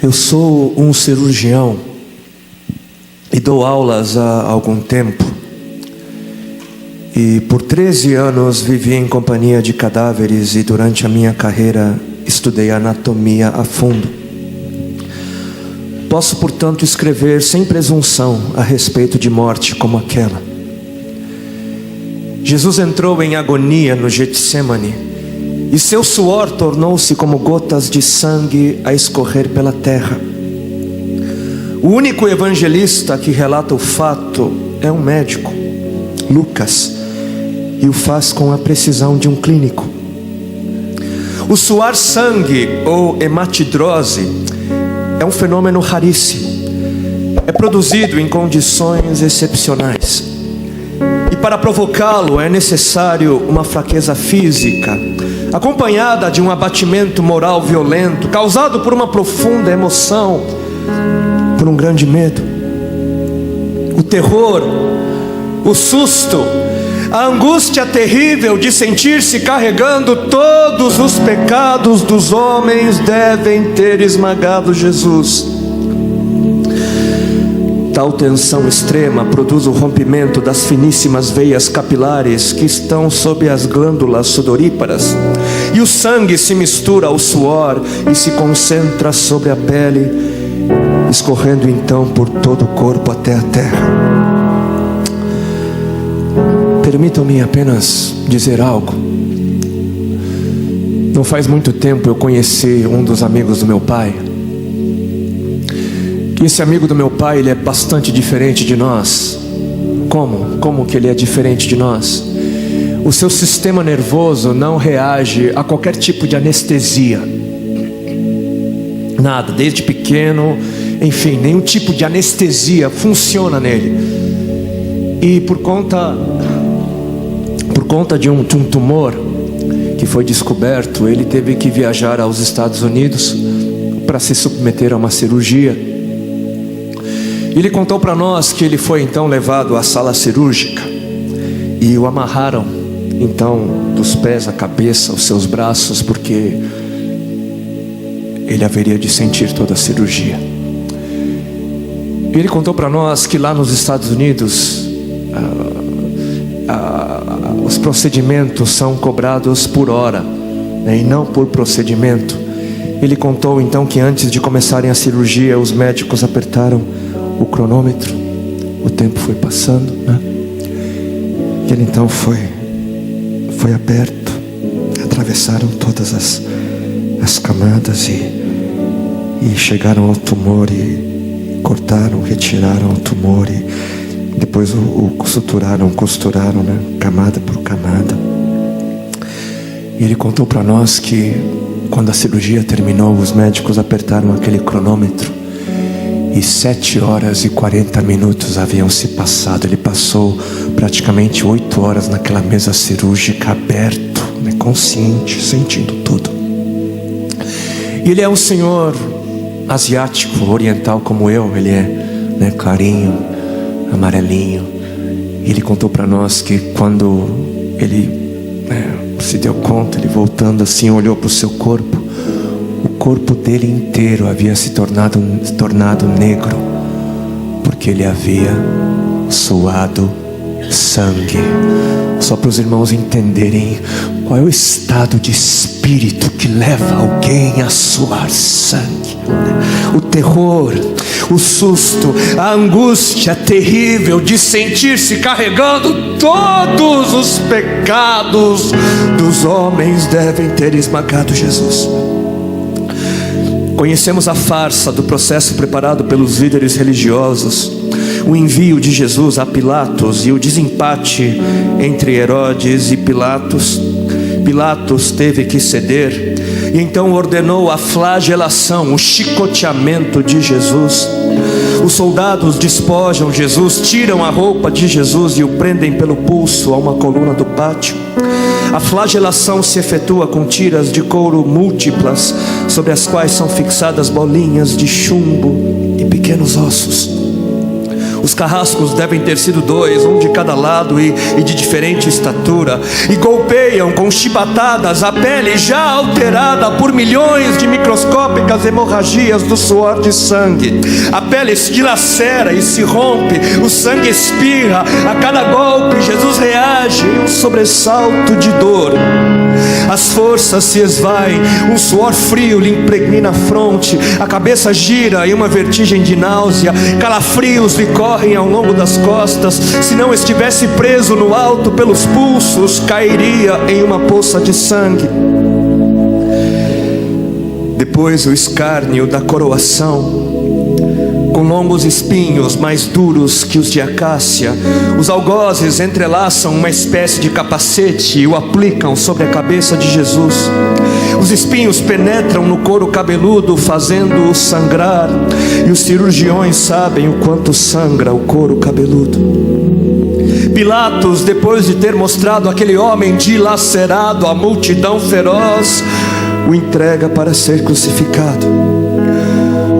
Eu sou um cirurgião e dou aulas há algum tempo. E por 13 anos vivi em companhia de cadáveres e durante a minha carreira estudei anatomia a fundo. Posso, portanto, escrever sem presunção a respeito de morte como aquela. Jesus entrou em agonia no Getsemane e seu suor tornou-se como gotas de sangue a escorrer pela terra. O único evangelista que relata o fato é um médico, Lucas, e o faz com a precisão de um clínico. O suar sangue ou hematidrose é um fenômeno raríssimo. É produzido em condições excepcionais. E para provocá-lo é necessário uma fraqueza física, acompanhada de um abatimento moral violento, causado por uma profunda emoção, por um grande medo. O terror, o susto, a angústia terrível de sentir-se carregando todos os pecados dos homens devem ter esmagado Jesus. Tal tensão extrema produz o rompimento das finíssimas veias capilares que estão sob as glândulas sudoríparas, e o sangue se mistura ao suor e se concentra sobre a pele, escorrendo então por todo o corpo até a terra. Permitam-me apenas dizer algo. Não faz muito tempo eu conheci um dos amigos do meu pai. E esse amigo do meu pai, ele é bastante diferente de nós. Como que ele é diferente de nós? O seu sistema nervoso não reage a qualquer tipo de anestesia. Nada, desde pequeno, enfim, nenhum tipo de anestesia funciona nele. E por conta de um tumor que foi descoberto, ele teve que viajar aos Estados Unidos para se submeter a uma cirurgia. Ele contou para nós que ele foi então levado à sala cirúrgica e o amarraram então dos pés à cabeça, os seus braços, porque ele haveria de sentir toda a cirurgia. Ele contou para nós que lá nos Estados Unidos os procedimentos são cobrados por hora, né, e não por procedimento. Ele contou então que antes de começarem a cirurgia, os médicos apertaram o cronômetro, o tempo foi passando, né? E ele então foi aberto, atravessaram todas as camadas e chegaram ao tumor e cortaram, retiraram o tumor e depois o costuraram, né? Camada por camada. E ele contou para nós que quando a cirurgia terminou, os médicos apertaram aquele cronômetro e 7 horas e 40 minutos haviam se passado. Ele passou praticamente 8 horas naquela mesa cirúrgica, aberto, né, consciente, sentindo tudo. E ele é um senhor asiático, oriental como eu. Ele é, né, clarinho, amarelinho. E ele contou para nós que quando ele, né, se deu conta, ele voltando assim, olhou para o seu corpo. O corpo dele inteiro havia se tornado negro, porque ele havia suado sangue. Só para os irmãos entenderem qual é o estado de espírito que leva alguém a suar sangue. O terror, o susto, a angústia terrível de sentir-se carregando todos os pecados dos homens devem ter esmagado Jesus. Conhecemos a farsa do processo preparado pelos líderes religiosos, o envio de Jesus a Pilatos e o desempate entre Herodes e Pilatos. Pilatos teve que ceder e então ordenou a flagelação, o chicoteamento de Jesus. Os soldados despojam Jesus, tiram a roupa de Jesus e o prendem pelo pulso a uma coluna do pátio. A flagelação se efetua com tiras de couro múltiplas, sobre as quais são fixadas bolinhas de chumbo e pequenos ossos. Os carrascos devem ter sido 2, um de cada lado e de diferente estatura, e golpeiam com chibatadas a pele já alterada por milhões de microscópicas longas hemorragias do suor de sangue. A pele se dilacera e se rompe, o sangue espirra. A cada golpe Jesus reage em um sobressalto de dor. As forças se esvaem, um suor frio lhe impregna a fronte, a cabeça gira em uma vertigem de náusea, calafrios lhe correm ao longo das costas. Se não estivesse preso no alto pelos pulsos, cairia em uma poça de sangue. Depois o escárnio da coroação, com longos espinhos mais duros que os de acácia. Os algozes entrelaçam uma espécie de capacete e o aplicam sobre a cabeça de Jesus. Os espinhos penetram no couro cabeludo, fazendo-o sangrar, e os cirurgiões sabem o quanto sangra o couro cabeludo. Pilatos, depois de ter mostrado aquele homem dilacerado à multidão feroz, o entrega para ser crucificado.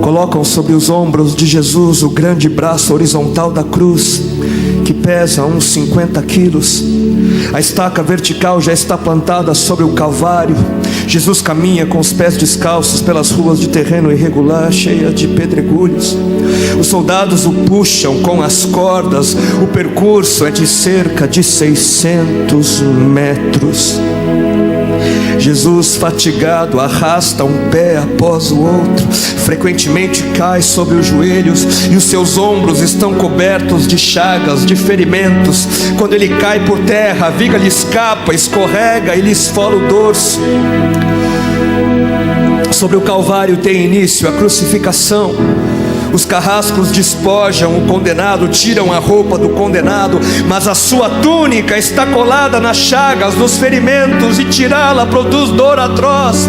Colocam sobre os ombros de Jesus o grande braço horizontal da cruz, que pesa uns 50 quilos. A estaca vertical já está plantada sobre o Calvário. Jesus caminha com os pés descalços pelas ruas de terreno irregular, cheia de pedregulhos. Os soldados o puxam com as cordas. O percurso é de cerca de 600 metros. Jesus, fatigado, arrasta um pé após o outro, frequentemente cai sobre os joelhos, e os seus ombros estão cobertos de chagas, de ferimentos. Quando ele cai por terra, a viga lhe escapa, escorrega e lhe esfola o dorso. Sobre o Calvário tem início a crucificação. Os carrascos despojam o condenado, tiram a roupa do condenado, mas a sua túnica está colada nas chagas, nos ferimentos, e tirá-la produz dor atroz.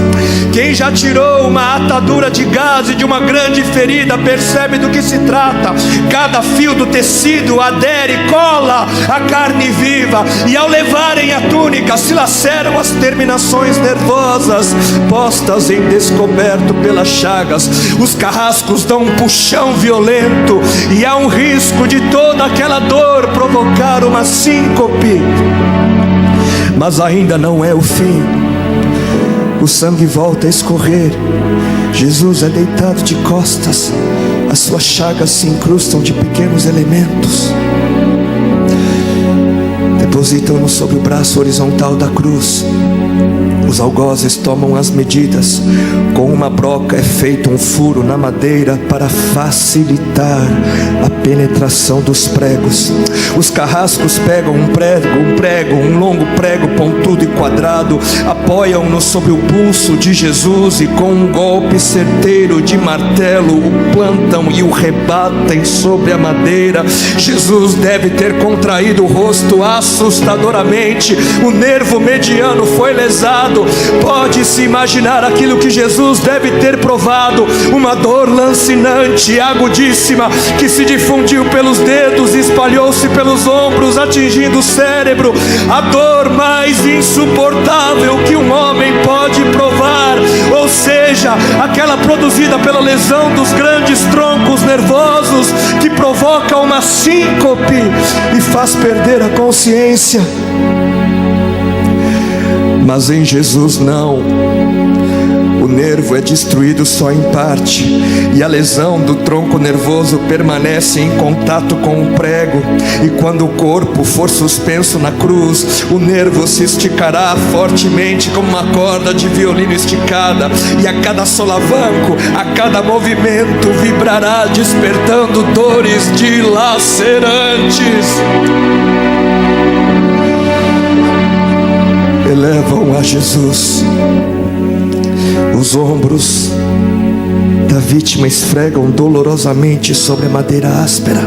Quem já tirou uma atadura de gaze de uma grande ferida percebe do que se trata. Cada fio do tecido adere, cola a carne viva, e ao levarem a túnica se laceram as terminações nervosas postas em descoberto pelas chagas. Os carrascos dão um puxão violento, e há um risco de toda aquela dor provocar uma síncope. Mas ainda não é o fim. O sangue volta a escorrer. Jesus é deitado de costas. As suas chagas se incrustam de pequenos elementos. Depositam-no sobre o braço horizontal da cruz. Os algozes tomam as medidas. Com uma broca é feito um furo na madeira para facilitar a penetração dos pregos. Os carrascos pegam um longo prego pontudo e quadrado, apoiam-no sobre o pulso de Jesus, e com um golpe certeiro de martelo o plantam e o rebatem sobre a madeira. Jesus deve ter contraído o rosto assustadoramente. O nervo mediano foi lesado. Pode-se imaginar aquilo que Jesus deve ter provado: uma dor lancinante e agudíssima, que se difundiu pelos dedos e espalhou-se pelos ombros, atingindo o cérebro. A dor mais insuportável que um homem pode provar, ou seja, aquela produzida pela lesão dos grandes troncos nervosos, que provoca uma síncope e faz perder a consciência. Mas em Jesus não. O nervo é destruído só em parte, e a lesão do tronco nervoso permanece em contato com o prego. E quando o corpo for suspenso na cruz, o nervo se esticará fortemente como uma corda de violino esticada, e a cada solavanco, a cada movimento, vibrará, despertando dores dilacerantes. Elevam a Jesus. Os ombros da vítima esfregam dolorosamente sobre a madeira áspera.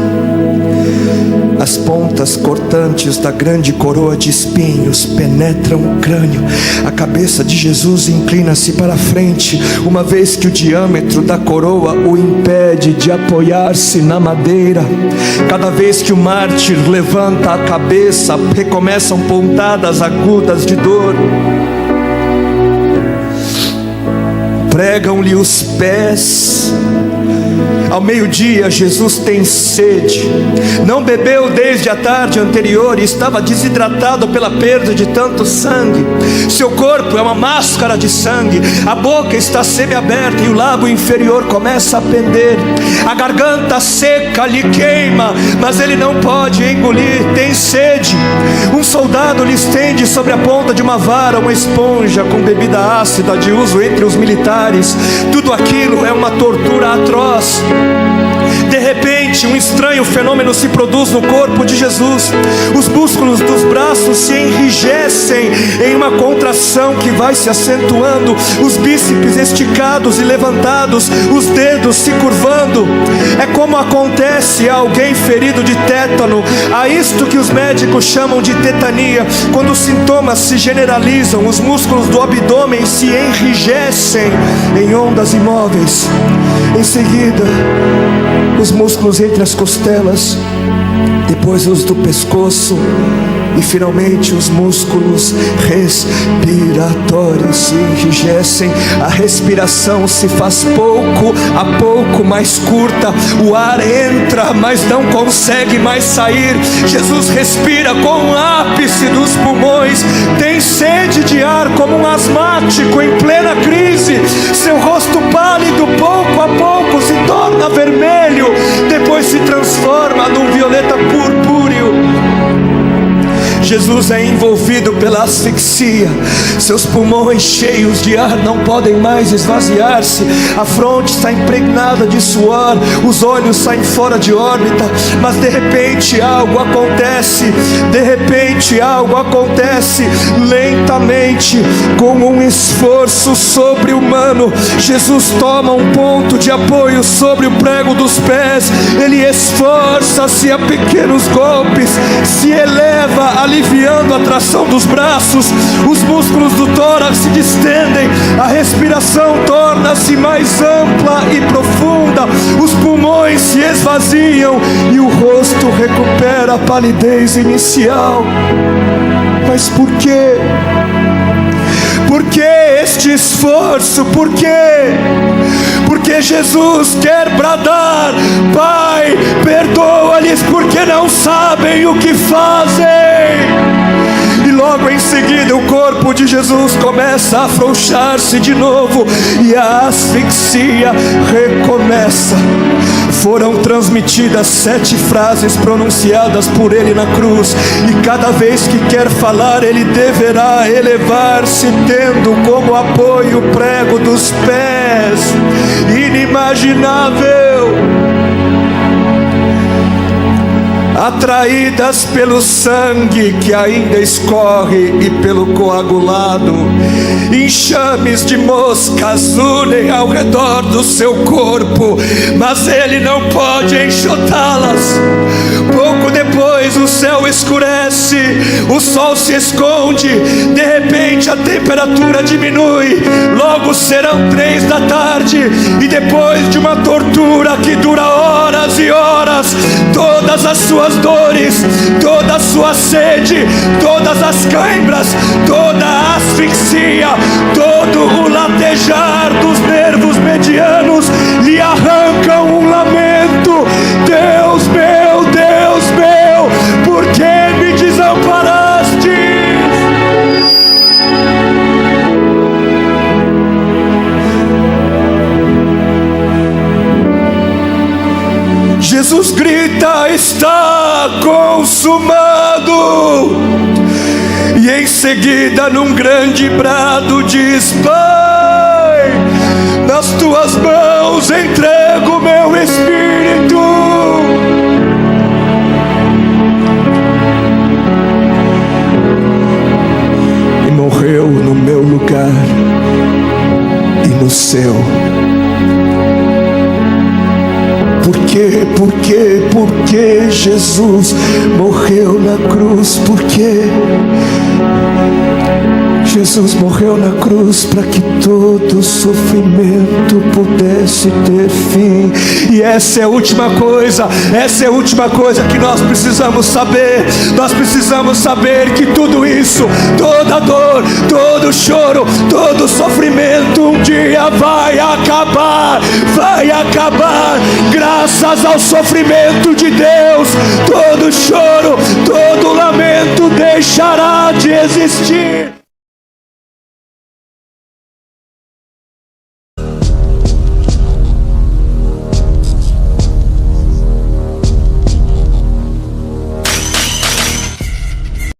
As pontas cortantes da grande coroa de espinhos penetram o crânio. A cabeça de Jesus inclina-se para a frente, uma vez que o diâmetro da coroa o impede de apoiar-se na madeira. Cada vez que o mártir levanta a cabeça, recomeçam pontadas agudas de dor. Pregam-lhe os pés, Ao meio-dia, Jesus tem sede. Não bebeu desde a tarde anterior e estava desidratado pela perda de tanto sangue. Seu corpo é uma máscara de sangue. A boca está semiaberta e o lábio inferior começa a pender. A garganta seca lhe queima, mas ele não pode engolir. Tem sede. Um soldado lhe estende sobre a ponta de uma vara uma esponja com bebida ácida de uso entre os militares. Tudo aquilo é uma tortura atroz. De repente, um estranho fenômeno se produz no corpo de Jesus. Os músculos dos braços se enrijecem em uma contração que vai se acentuando, os bíceps esticados e levantados, os dedos se curvando. É como acontece a alguém ferido de tétano, a isto que os médicos chamam de tetania. Quando os sintomas se generalizam, os músculos do abdômen se enrijecem em ondas imóveis. Em seguida, os músculos entre as costelas, depois os do pescoço e finalmente os músculos respiratórios se enrijecem. A respiração se faz pouco a pouco mais curta. O ar entra, mas não consegue mais sair. Jesus respira com o ápice dos pulmões. Tem sede de ar como um asmático em plena crise. Seu rosto pálido pouco a pouco se torna vermelho, depois se transforma num violeta purpúreo. Jesus é envolvido pela asfixia. Seus pulmões cheios de ar não podem mais esvaziar-se. A fronte está impregnada de suor. Os olhos saem fora de órbita. Mas de repente algo acontece. De repente algo acontece. Lentamente, com um esforço sobre-humano, Jesus toma um ponto de apoio sobre o prego dos pés. Ele esforça-se a pequenos golpes. Se eleva aliviando a tração dos braços. Os músculos do tórax se distendem. A respiração torna-se mais ampla e profunda. Os pulmões se esvaziam e o rosto recupera a palidez inicial. Mas por quê? Por que este esforço? Por quê? Porque Jesus quer bradar: Pai, perdoa-lhes porque não sabem o que fazem. E logo em seguida o corpo de Jesus começa a afrouxar-se de novo e a asfixia recomeça. Foram transmitidas 7 frases pronunciadas por ele na cruz, e cada vez que quer falar ele deverá elevar-se, tendo como apoio o prego dos pés. Inimaginável. Atraídas pelo sangue que ainda escorre e pelo coagulado, enxames de moscas unem ao redor do seu corpo, mas ele não pode enxotá-las. Pouco depois o céu escurece, o sol se esconde, de repente a temperatura diminui. Logo serão 3 da tarde, e depois de uma tortura que dura horas e horas, todas as suas dores, toda a sua sede, todas as cãibras, toda a asfixia, todo o latejar dos nervos medianos lhe arrancam um lamento: Deus meu, por que me desamparaste? Jesus grita: está consumado. E em seguida, num grande brado, diz: Pai, nas tuas mãos entrego meu espírito. E morreu no meu lugar e no seu. Por que Jesus morreu na cruz? Por quê? Jesus morreu na cruz para que todo sofrimento pudesse parece ter fim. E essa é a última coisa, essa é a última coisa que nós precisamos saber. Nós precisamos saber que tudo isso, toda dor, todo choro, todo sofrimento um dia vai acabar, vai acabar. Graças ao sofrimento de Deus, todo choro, todo lamento deixará de existir.